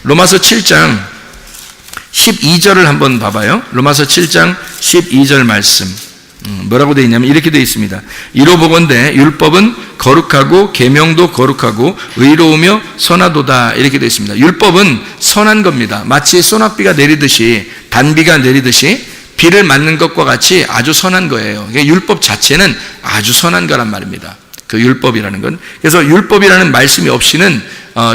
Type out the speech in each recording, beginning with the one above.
로마서 7장 12절을 한번 봐봐요. 로마서 7장 12절 말씀. 뭐라고 되어 있냐면 이렇게 되어 있습니다. 이로 보건대 율법은 거룩하고 계명도 거룩하고 의로우며 선하도다 이렇게 되어 있습니다. 율법은 선한 겁니다. 마치 소낙비가 내리듯이, 단비가 내리듯이 비를 맞는 것과 같이 아주 선한 거예요. 율법 자체는 아주 선한 거란 말입니다. 그 율법이라는 건. 그래서 율법이라는 말씀이 없이는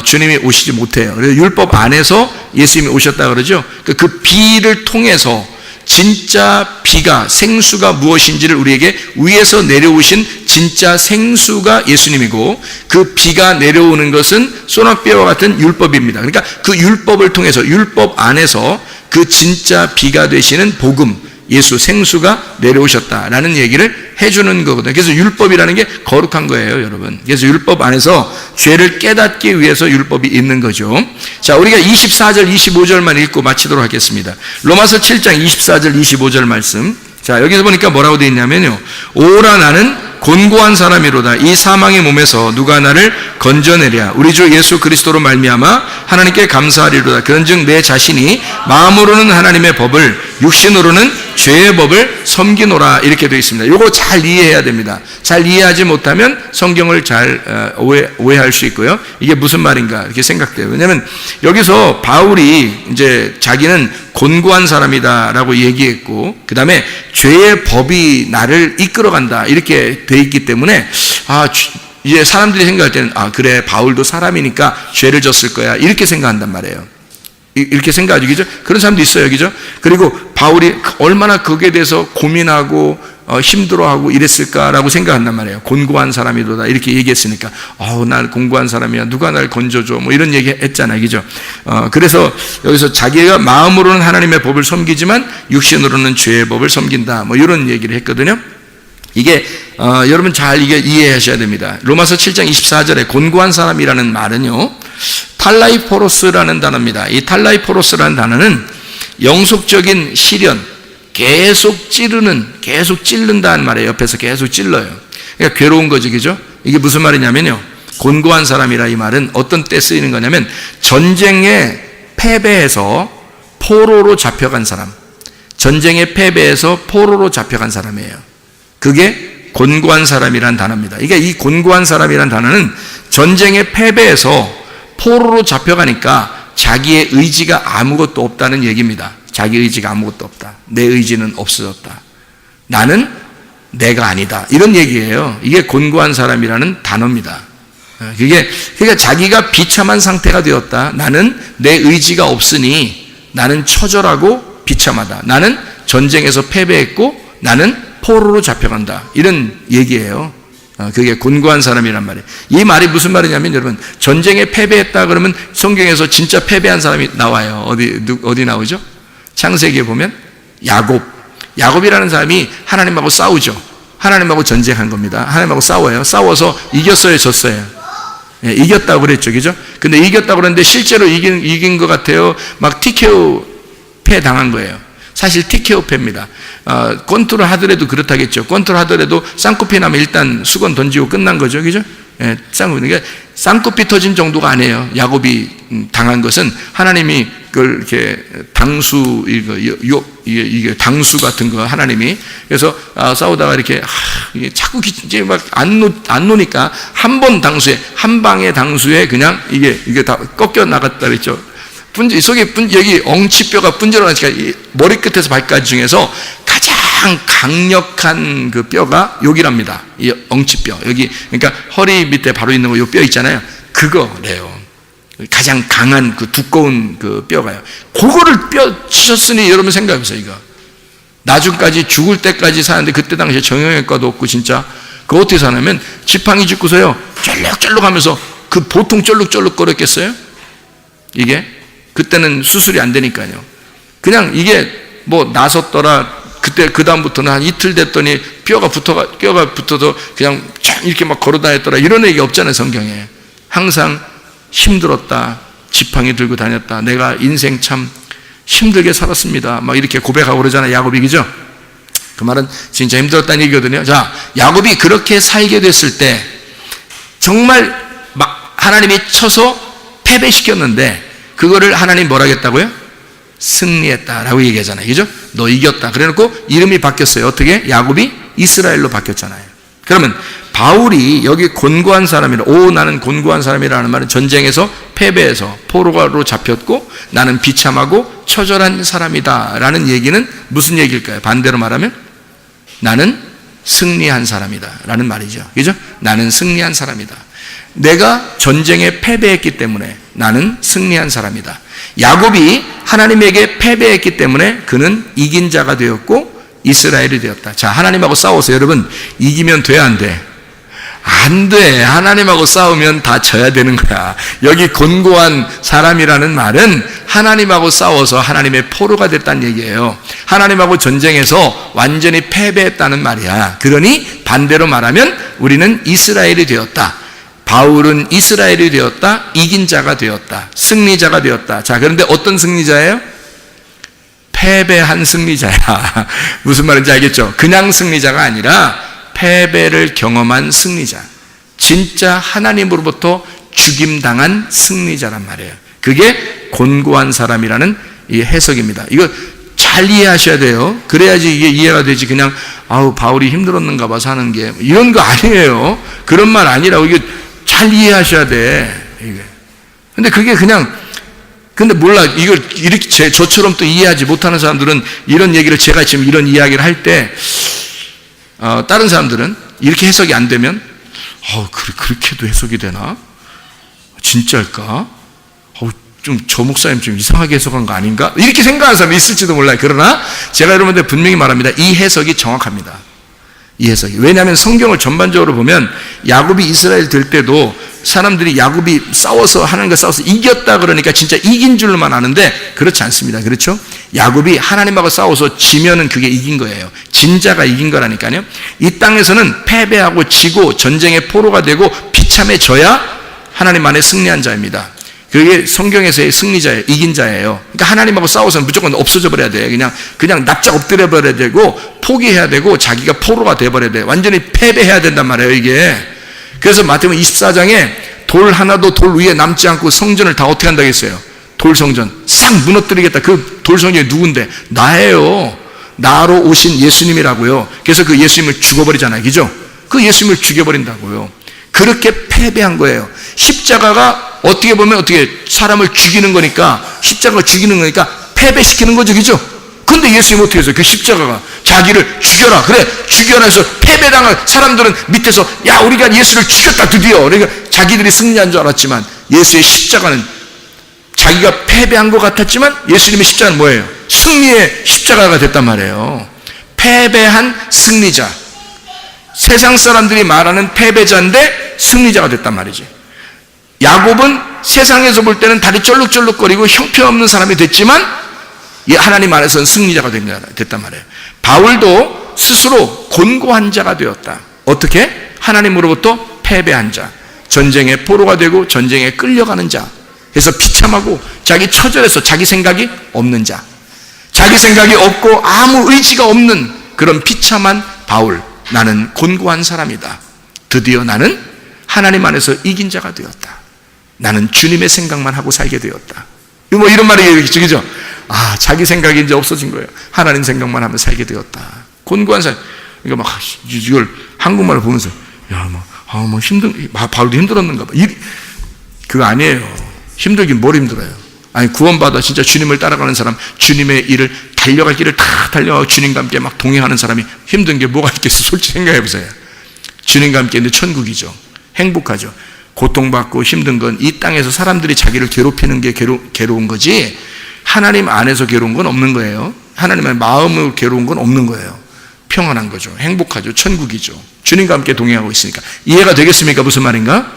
주님이 오시지 못해요. 그래서 율법 안에서 예수님이 오셨다 그러죠. 그 비를 통해서 진짜 비가, 생수가 무엇인지를 우리에게 위에서 내려오신 진짜 생수가 예수님이고, 그 비가 내려오는 것은 소낙비와 같은 율법입니다. 그러니까 그 율법을 통해서, 율법 안에서 그 진짜 비가 되시는 복음, 예수 생수가 내려오셨다라는 얘기를 해주는 거거든요. 그래서 율법이라는 게 거룩한 거예요, 여러분. 그래서 율법 안에서 죄를 깨닫기 위해서 율법이 있는 거죠. 자, 우리가 24절, 25절만 읽고 마치도록 하겠습니다. 로마서 7장 24절, 25절 말씀. 자, 여기서 보니까 뭐라고 되어 있냐면요. 오라 나는 곤고한 사람이로다. 이 사망의 몸에서 누가 나를 건져내랴. 우리 주 예수 그리스도로 말미암아 하나님께 감사하리로다. 그런즉 내 자신이 마음으로는 하나님의 법을, 육신으로는 죄의 법을 섬기노라. 이렇게 되어 있습니다. 이거 잘 이해해야 됩니다. 잘 이해하지 못하면 성경을 잘 오해할 수 있고요. 이게 무슨 말인가 이렇게 생각돼요. 왜냐하면 여기서 바울이 이제 자기는 곤고한 사람이다라고 얘기했고, 그 다음에 죄의 법이 나를 이끌어간다 이렇게 돼 있기 때문에 이제 사람들이 생각할 때는 그래, 바울도 사람이니까 죄를 졌을 거야 이렇게 생각한단 말이에요. 이렇게 생각하죠, 그죠? 그런 사람도 있어요, 그죠? 그리고 바울이 얼마나 거기에 대해서 고민하고 힘들어하고 이랬을까라고 생각한단 말이에요. 곤고한 사람이로다 이렇게 얘기했으니까 날 곤고한 사람이야, 누가 날 건져줘, 뭐 이런 얘기 했잖아요, 그죠? 그래서 여기서 자기가 마음으로는 하나님의 법을 섬기지만 육신으로는 죄의 법을 섬긴다, 뭐 이런 얘기를 했거든요. 이게 여러분 잘 이게 이해하셔야 됩니다. 로마서 7장 24절에 곤고한 사람이라는 말은요, 탈라이포로스라는 단어입니다. 이 탈라이포로스라는 단어는 영속적인 시련, 계속 찌른다는 말이에요. 옆에서 계속 찔러요. 그러니까 괴로운 거죠, 그죠? 이게 무슨 말이냐면요, 곤고한 사람이라 이 말은 어떤 때 쓰이는 거냐면 전쟁에 패배해서 포로로 잡혀간 사람, 전쟁에 패배해서 포로로 잡혀간 사람이에요. 그게 곤고한 사람이란 단어입니다. 그러니까 이 곤고한 사람이란 단어는 전쟁에 패배해서 포로로 잡혀가니까 자기의 의지가 아무것도 없다는 얘기입니다. 자기 의지가 아무것도 없다. 내 의지는 없어졌다. 나는 내가 아니다. 이런 얘기예요. 이게 곤고한 사람이라는 단어입니다. 그러니까 자기가 비참한 상태가 되었다. 나는 내 의지가 없으니 나는 처절하고 비참하다. 나는 전쟁에서 패배했고 나는 포로로 잡혀간다. 이런 얘기예요. 그게 곤고한 사람이란 말이에요. 이 말이 무슨 말이냐면, 여러분, 전쟁에 패배했다 그러면 성경에서 진짜 패배한 사람이 나와요. 어디 나오죠? 창세기에 보면 야곱이라는 사람이 하나님하고 싸우죠. 하나님하고 전쟁한 겁니다. 하나님하고 싸워요. 싸워서 이겼어요, 졌어요? 예, 이겼다고 그랬죠, 그죠? 근데 이겼다고 그랬는데 실제로 이긴 것 같아요. 막 TKO 패 당한 거예요. 사실 TKO 패입니다. 권투를 하더라도 그렇다겠죠. 권투를 하더라도 쌍코피 나면 일단 수건 던지고 끝난 거죠, 그죠? 예, 그러니까 쌍코피 터진 정도가 아니에요. 야곱이 당한 것은 하나님이 그걸 이렇게 이게 당수 같은 거 하나님이, 그래서 싸우다가 이렇게 이게 자꾸 이제 막 안 노니까 한 방의 당수에 그냥 이게 다 꺾여 나갔다 그랬죠. 여기 엉치뼈가 분절하니까 머리끝에서 발까지 중에서 가장 강력한 그 뼈가 여기랍니다. 이 엉치뼈. 여기, 그러니까 허리 밑에 바로 있는 거, 요 뼈 있잖아요. 그거래요. 가장 강한 그 두꺼운 그 뼈가요. 그거를 뼈 치셨으니 여러분 생각해보세요, 이거. 나중까지 죽을 때까지 사는데, 그때 당시에 정형외과도 없고, 진짜. 그거 어떻게 사냐면, 지팡이 짚고서요, 쩔룩쩔룩 하면서 그 보통 쩔룩쩔룩 거렸겠어요? 이게? 그때는 수술이 안 되니까요. 그냥 이게 뭐 나섰더라. 그때 그다음부터는 한 이틀 됐더니 뼈가 붙어서 그냥 이렇게 막 걸어 다녔더라. 이런 얘기 없잖아요, 성경에. 항상 힘들었다. 지팡이 들고 다녔다. 내가 인생 참 힘들게 살았습니다. 막 이렇게 고백하고 그러잖아요, 야곱이, 그죠? 그 말은 진짜 힘들었다는 얘기거든요. 자, 야곱이 그렇게 살게 됐을 때 정말 막 하나님이 쳐서 패배시켰는데, 그거를 하나님 뭐라 했다고요? 승리했다라고 얘기하잖아요. 그죠? 너 이겼다. 그래놓고 이름이 바뀌었어요. 어떻게? 야곱이 이스라엘로 바뀌었잖아요. 그러면 바울이 여기 곤고한 사람이라, 나는 곤고한 사람이라는 말은 전쟁에서 패배해서 포로로 잡혔고 나는 비참하고 처절한 사람이다 라는 얘기는 무슨 얘기일까요? 반대로 말하면 나는 승리한 사람이다 라는 말이죠. 그죠? 나는 승리한 사람이다. 내가 전쟁에 패배했기 때문에 나는 승리한 사람이다. 야곱이 하나님에게 패배했기 때문에 그는 이긴 자가 되었고 이스라엘이 되었다. 자, 하나님하고 싸워서 여러분 이기면 돼, 안 돼? 안 돼. 하나님하고 싸우면 다 져야 되는 거야. 여기 곤고한 사람이라는 말은 하나님하고 싸워서 하나님의 포로가 됐다는 얘기예요. 하나님하고 전쟁에서 완전히 패배했다는 말이야. 그러니 반대로 말하면 우리는 이스라엘이 되었다. 바울은 이스라엘이 되었다. 이긴 자가 되었다. 승리자가 되었다. 자, 그런데 어떤 승리자예요? 패배한 승리자야. 무슨 말인지 알겠죠? 그냥 승리자가 아니라 패배를 경험한 승리자. 진짜 하나님으로부터 죽임당한 승리자란 말이에요. 그게 곤고한 사람이라는 이 해석입니다. 이거 잘 이해하셔야 돼요. 그래야지 이게 이해가 되지. 그냥 바울이 힘들었는가 봐 사는 게 이런 거 아니에요. 그런 말 아니라고. 이게 잘 이해하셔야 돼. 이게. 근데 그게 그냥 근데 몰라. 이걸 이렇게 저처럼 또 이해하지 못하는 사람들은 이런 얘기를 제가 지금 이런 이야기를 할 때 다른 사람들은 이렇게 해석이 안 되면 그렇게도 해석이 되나? 진짜일까? 좀 저 목사님 좀 이상하게 해석한 거 아닌가? 이렇게 생각하는 사람이 있을지도 몰라요. 그러나 제가 여러분들 분명히 말합니다. 이 해석이 정확합니다. 이 해석이. 왜냐하면 성경을 전반적으로 보면 야곱이 이스라엘 될 때도 사람들이 야곱이 싸워서 하나님과 싸워서 이겼다 그러니까 진짜 이긴 줄로만 아는데 그렇지 않습니다. 그렇죠? 야곱이 하나님하고 싸워서 지면은 그게 이긴 거예요. 진자가 이긴 거라니까요. 이 땅에서는 패배하고 지고 전쟁의 포로가 되고 비참해져야 하나님 안에 승리한 자입니다. 그게 성경에서의 승리자예요. 이긴 자예요. 그러니까 하나님하고 싸워서는 무조건 없어져 버려야 돼요. 그냥 납작 엎드려 버려야 되고 포기해야 되고 자기가 포로가 돼 버려야 돼요. 완전히 패배해야 된단 말이에요, 이게. 그래서 마태복음 24장에 돌 하나도 돌 위에 남지 않고 성전을 다 어떻게 한다고 했어요? 돌 성전 싹 무너뜨리겠다. 그 돌 성전이 누군데? 나예요. 나로 오신 예수님이라고요. 그래서 그 예수님을 죽어버리잖아요. 그죠? 그 예수님을 죽여버린다고요. 그렇게 패배한 거예요. 십자가가 어떻게 보면 어떻게 사람을 죽이는 거니까, 십자가가 죽이는 거니까 패배시키는 거죠. 그죠? 근데 예수님 어떻게 했어요? 그 십자가가 자기를 죽여라. 그래, 죽여라 해서 패배당한 사람들은 밑에서 야, 우리가 예수를 죽였다 드디어. 그러니까 자기들이 승리한 줄 알았지만 예수의 십자가는 자기가 패배한 것 같았지만 예수님의 십자가는 뭐예요? 승리의 십자가가 됐단 말이에요. 패배한 승리자. 세상 사람들이 말하는 패배자인데 승리자가 됐단 말이지. 야곱은 세상에서 볼 때는 다리 쩔룩쩔룩거리고 형편없는 사람이 됐지만 하나님 안에서는 승리자가 됐단 말이에요. 바울도 스스로 곤고한 자가 되었다. 어떻게? 하나님으로부터 패배한 자. 전쟁의 포로가 되고 전쟁에 끌려가는 자. 그래서 비참하고 자기 처절해서 자기 생각이 없는 자. 자기 생각이 없고 아무 의지가 없는 그런 비참한 바울. 나는 곤고한 사람이다. 드디어 나는 하나님 안에서 이긴 자가 되었다. 나는 주님의 생각만 하고 살게 되었다. 뭐 이런 말이 얘기죠. 그죠? 자기 생각이 이제 없어진 거예요. 하나님 생각만 하면 살게 되었다. 곤고한 사람. 그러니까 막 이걸 한국말을 보면서 바울도 힘들었는가 봐. 그거 아니에요. 힘들긴 뭘 힘들어요. 구원받아 진짜 주님을 따라가는 사람, 주님의 일을 달려갈 길을 다 달려가고 주님과 함께 막 동행하는 사람이 힘든 게 뭐가 있겠어? 솔직히 생각해 보세요. 주님과 함께 있는 천국이죠. 행복하죠. 고통받고 힘든 건 이 땅에서 사람들이 자기를 괴롭히는 게 괴로운 거지, 하나님 안에서 괴로운 건 없는 거예요. 하나님의 마음으로 괴로운 건 없는 거예요. 평안한 거죠. 행복하죠. 천국이죠. 주님과 함께 동행하고 있으니까. 이해가 되겠습니까? 무슨 말인가?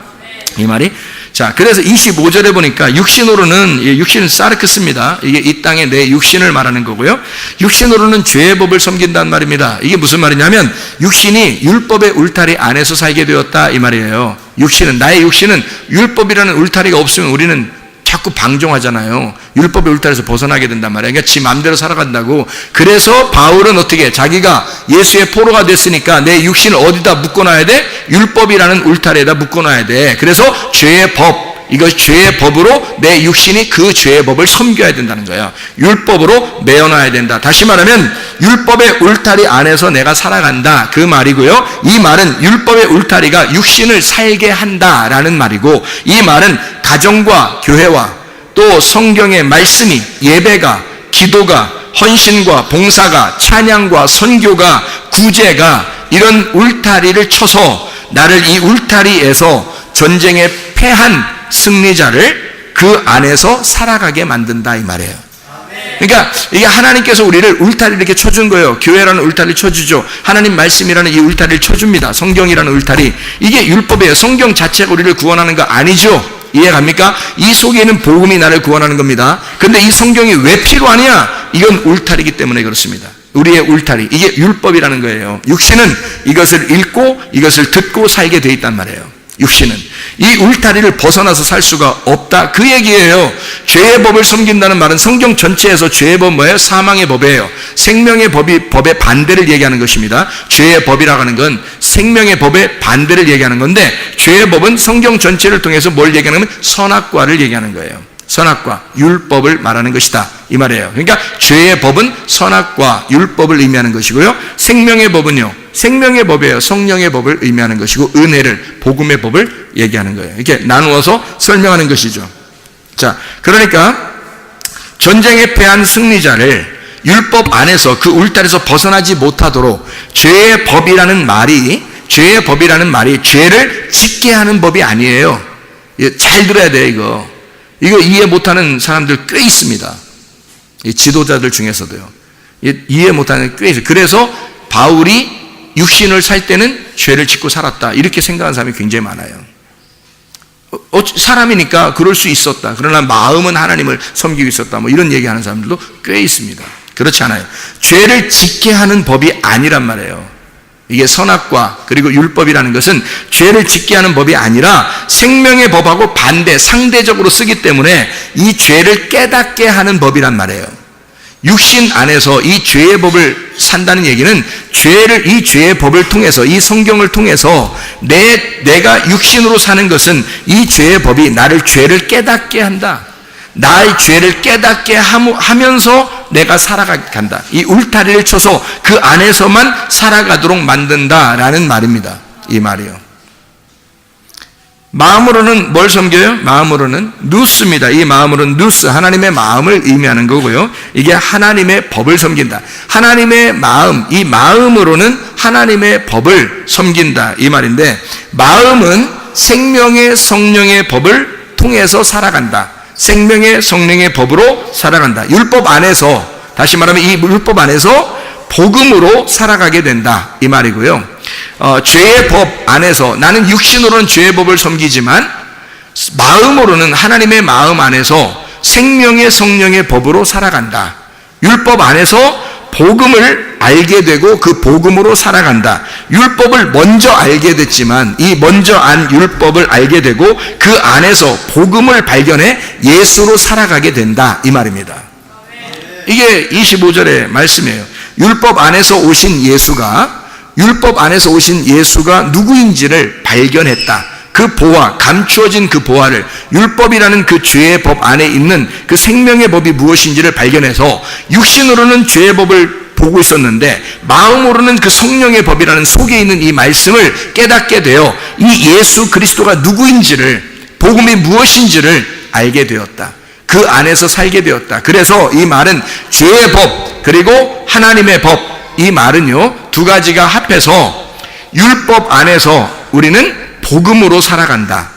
이 말이. 자, 그래서 25절에 보니까 육신으로는, 육신은 사르크스입니다. 이게 이 땅의 내 육신을 말하는 거고요. 육신으로는 죄의 법을 섬긴다는 말입니다. 이게 무슨 말이냐면 육신이 율법의 울타리 안에서 살게 되었다 이 말이에요. 나의 육신은 율법이라는 울타리가 없으면 우리는 자꾸 방종하잖아요. 율법의 울타리에서 벗어나게 된단 말이에요. 그러니까 지 마음대로 살아간다고. 그래서 바울은 어떻게, 자기가 예수의 포로가 됐으니까 내 육신을 어디다 묶어놔야 돼? 율법이라는 울타리에다 묶어놔야 돼. 그래서 죄의 법, 이것 죄의 법으로 내 육신이 그 죄의 법을 섬겨야 된다는 거예요. 율법으로 매어놔야 된다. 다시 말하면 율법의 울타리 안에서 내가 살아간다, 그 말이고요. 이 말은 율법의 울타리가 육신을 살게 한다라는 말이고, 이 말은 가정과 교회와 또 성경의 말씀이, 예배가, 기도가, 헌신과 봉사가, 찬양과 선교가, 구제가 이런 울타리를 쳐서 나를 이 울타리에서 전쟁에 패한 승리자를 그 안에서 살아가게 만든다, 이 말이에요. 그러니까 이게 하나님께서 우리를 울타리를 이렇게 쳐준 거예요. 교회라는 울타리를 쳐주죠. 하나님 말씀이라는 이 울타리를 쳐줍니다. 성경이라는 울타리. 이게 율법이에요. 성경 자체가 우리를 구원하는 거 아니죠. 이해갑니까? 이 속에 있는 복음이 나를 구원하는 겁니다. 근데 이 성경이 왜 필요하냐? 이건 울타리이기 때문에 그렇습니다. 우리의 울타리, 이게 율법이라는 거예요. 육신은 이것을 읽고 이것을 듣고 살게 돼 있단 말이에요. 육신은 이 울타리를 벗어나서 살 수가 없다, 그 얘기예요. 죄의 법을 섬긴다는 말은 성경 전체에서 죄의 법 뭐예요? 사망의 법이에요. 생명의 법의 반대를 얘기하는 것입니다. 죄의 법이라고 하는 건 생명의 법의 반대를 얘기하는 건데, 죄의 법은 성경 전체를 통해서 뭘 얘기하냐면 선악과를 얘기하는 거예요. 선악과, 율법을 말하는 것이다, 이 말이에요. 그러니까 죄의 법은 선악과, 율법을 의미하는 것이고요. 생명의 법은요, 생명의 법이에요. 성령의 법을 의미하는 것이고, 은혜를, 복음의 법을 얘기하는 거예요. 이렇게 나누어서 설명하는 것이죠. 자, 그러니까 전쟁에 패한 승리자를 율법 안에서 그 울타리에서 벗어나지 못하도록 죄의 법이라는 말이 죄를 짓게 하는 법이 아니에요. 잘 들어야 돼요. 이거 이해 못하는 사람들 꽤 있습니다. 이 지도자들 중에서도요. 이해 못하는 꽤 있어요. 그래서 바울이 육신을 살 때는 죄를 짓고 살았다, 이렇게 생각하는 사람이 굉장히 많아요. 사람이니까 그럴 수 있었다. 그러나 마음은 하나님을 섬기고 있었다, 뭐 이런 얘기하는 사람들도 꽤 있습니다. 그렇지 않아요. 죄를 짓게 하는 법이 아니란 말이에요. 이게 선악과 그리고 율법이라는 것은 죄를 짓게 하는 법이 아니라 생명의 법하고 반대, 상대적으로 쓰기 때문에 이 죄를 깨닫게 하는 법이란 말이에요. 육신 안에서 이 죄의 법을 산다는 얘기는 이 죄의 법을 통해서, 이 성경을 통해서 내가 육신으로 사는 것은 이 죄의 법이 나를 죄를 깨닫게 한다. 나의 죄를 깨닫게 하면서 내가 살아간다. 이 울타리를 쳐서 그 안에서만 살아가도록 만든다라는 말입니다. 이 말이요. 마음으로는 뭘 섬겨요? 마음으로는 누스입니다. 이 마음으로는 누스, 하나님의 마음을 의미하는 거고요. 이게 하나님의 법을 섬긴다. 하나님의 마음, 이 마음으로는 하나님의 법을 섬긴다, 이 말인데, 마음은 생명의 성령의 법을 통해서 살아간다. 생명의 성령의 법으로 살아간다. 율법 안에서, 다시 말하면 이 율법 안에서 복음으로 살아가게 된다, 이 말이고요. 죄의 법 안에서 나는 육신으로는 죄의 법을 섬기지만 마음으로는 하나님의 마음 안에서 생명의 성령의 법으로 살아간다. 율법 안에서 복음을 알게 되고 그 복음으로 살아간다. 율법을 먼저 알게 됐지만 이 먼저 안 율법을 알게 되고 그 안에서 복음을 발견해 예수로 살아가게 된다, 이 말입니다. 이게 25절의 말씀이에요. 율법 안에서 오신 예수가 누구인지를 발견했다. 그 보화, 감추어진 그 보화를, 율법이라는 그 죄의 법 안에 있는 그 생명의 법이 무엇인지를 발견해서 육신으로는 죄의 법을 보고 있었는데 마음으로는 그 성령의 법이라는 속에 있는 이 말씀을 깨닫게 되어 이 예수 그리스도가 누구인지를, 복음이 무엇인지를 알게 되었다. 그 안에서 살게 되었다. 그래서 이 말은 죄의 법 그리고 하나님의 법, 이 말은요 두 가지가 합해서 율법 안에서 우리는 복음으로 살아간다.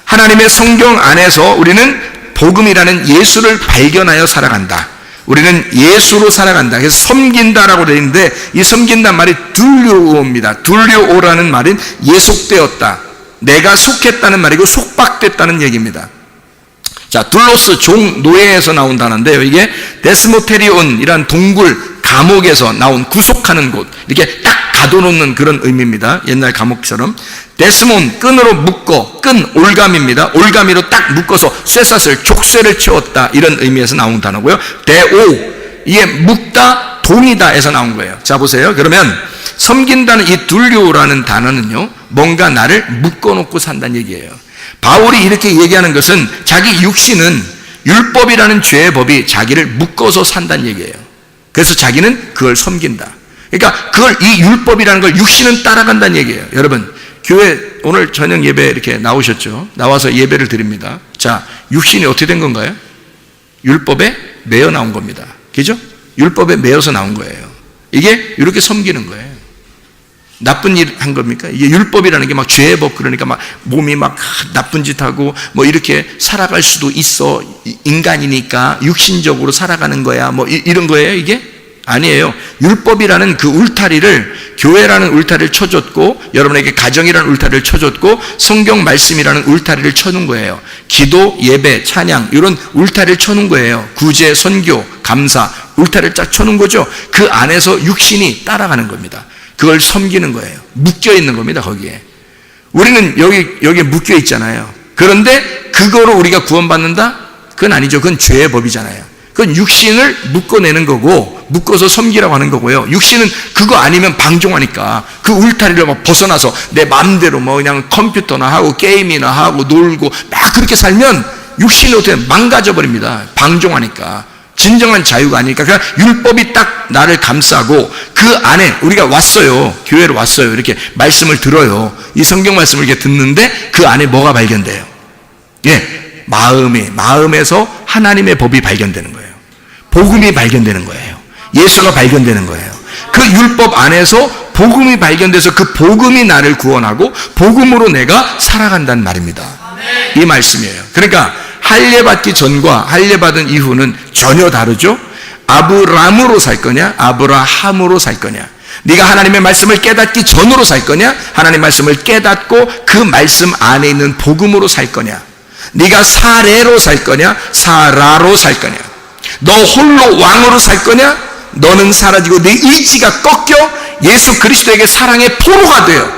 하나님의 성경 안에서 우리는 복음이라는 예수를 발견하여 살아간다. 우리는 예수로 살아간다. 그래서 섬긴다라고 되어 있는데 이 섬긴다는 말이 둘료오입니다. 둘료오라는 말은 예속되었다. 내가 속했다는 말이고 속박됐다는 얘기입니다. 자, 둘로스, 종, 노예에서 나온 단어인데요. 이게 데스모테리온이란 동굴, 감옥에서 나온 구속하는 곳, 이렇게 딱 가둬놓는 그런 의미입니다. 옛날 감옥처럼. 데스몬, 끈으로 묶어, 끈, 올가미입니다. 올가미로 딱 묶어서 쇠사슬, 족쇄를 채웠다, 이런 의미에서 나온 단어고요. 데오, 이게 묶다, 동이다 에서 나온 거예요. 자, 보세요. 그러면 섬긴다는 이 둘료라는 단어는요 뭔가 나를 묶어놓고 산다는 얘기예요. 바울이 이렇게 얘기하는 것은 자기 육신은 율법이라는 죄의 법이 자기를 묶어서 산다는 얘기예요. 그래서 자기는 그걸 섬긴다. 그러니까 그걸, 이 율법이라는 걸 육신은 따라간다는 얘기예요. 여러분, 교회 오늘 저녁 예배 이렇게 나오셨죠? 나와서 예배를 드립니다. 자, 육신이 어떻게 된 건가요? 율법에 매여 나온 겁니다. 그죠? 율법에 매여서 나온 거예요. 이게 이렇게 섬기는 거예요. 나쁜 일 한 겁니까? 이게 율법이라는 게 막 죄의 법, 그러니까 막 몸이 막 나쁜 짓 하고 뭐 이렇게 살아갈 수도 있어. 인간이니까 육신적으로 살아가는 거야. 뭐 이런 거예요, 이게? 아니에요. 율법이라는 그 울타리를, 교회라는 울타리를 쳐줬고, 여러분에게 가정이라는 울타리를 쳐줬고, 성경 말씀이라는 울타리를 쳐놓은 거예요. 기도, 예배, 찬양, 이런 울타리를 쳐놓은 거예요. 구제, 선교, 감사, 울타리를 쫙 쳐놓은 거죠. 그 안에서 육신이 따라가는 겁니다. 그걸 섬기는 거예요. 묶여 있는 겁니다, 거기에. 우리는 여기에 묶여 있잖아요. 그런데 그거로 우리가 구원받는다? 그건 아니죠. 그건 죄의 법이잖아요. 그건 육신을 묶어내는 거고, 묶어서 섬기라고 하는 거고요. 육신은 그거 아니면 방종하니까 그 울타리를 막 벗어나서 내 마음대로 뭐 그냥 컴퓨터나 하고 게임이나 하고 놀고 막 그렇게 살면 육신이 어떻게 망가져 버립니다. 방종하니까. 진정한 자유가 아니니까. 그냥 율법이 딱 나를 감싸고 그 안에 우리가 왔어요. 교회로 왔어요. 이렇게 말씀을 들어요. 이 성경 말씀을 이렇게 듣는데 그 안에 뭐가 발견돼요? 예, 마음에서 하나님의 법이 발견되는 거예요. 복음이 발견되는 거예요. 예수가 발견되는 거예요. 그 율법 안에서 복음이 발견돼서 그 복음이 나를 구원하고 복음으로 내가 살아간다는 말입니다. 이 말씀이에요. 그러니까 할례 받기 전과 할례 받은 이후는 전혀 다르죠. 아브람으로 살 거냐, 아브라함으로 살 거냐. 네가 하나님의 말씀을 깨닫기 전으로 살 거냐, 하나님의 말씀을 깨닫고 그 말씀 안에 있는 복음으로 살 거냐. 네가 사례로 살 거냐, 사라로 살 거냐. 너 홀로 왕으로 살 거냐, 너는 사라지고 네 의지가 꺾여 예수 그리스도에게 사랑의 포로가 되어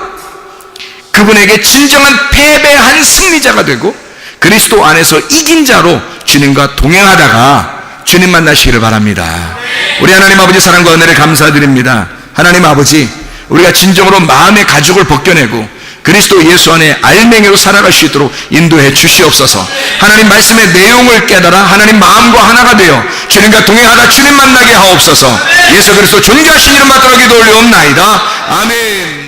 그분에게 진정한 패배한 승리자가 되고 그리스도 안에서 이긴 자로 주님과 동행하다가 주님 만나시기를 바랍니다. 우리 하나님 아버지 사랑과 은혜를 감사드립니다. 하나님 아버지, 우리가 진정으로 마음의 가죽을 벗겨내고 그리스도 예수 안에 알맹이로 살아갈 수 있도록 인도해 주시옵소서. 하나님 말씀의 내용을 깨달아 하나님 마음과 하나가 되어 주님과 동행하다 주님 만나게 하옵소서. 예수 그리스도 존귀하신 이름 받들어 기도 올리옵나이다. 아멘.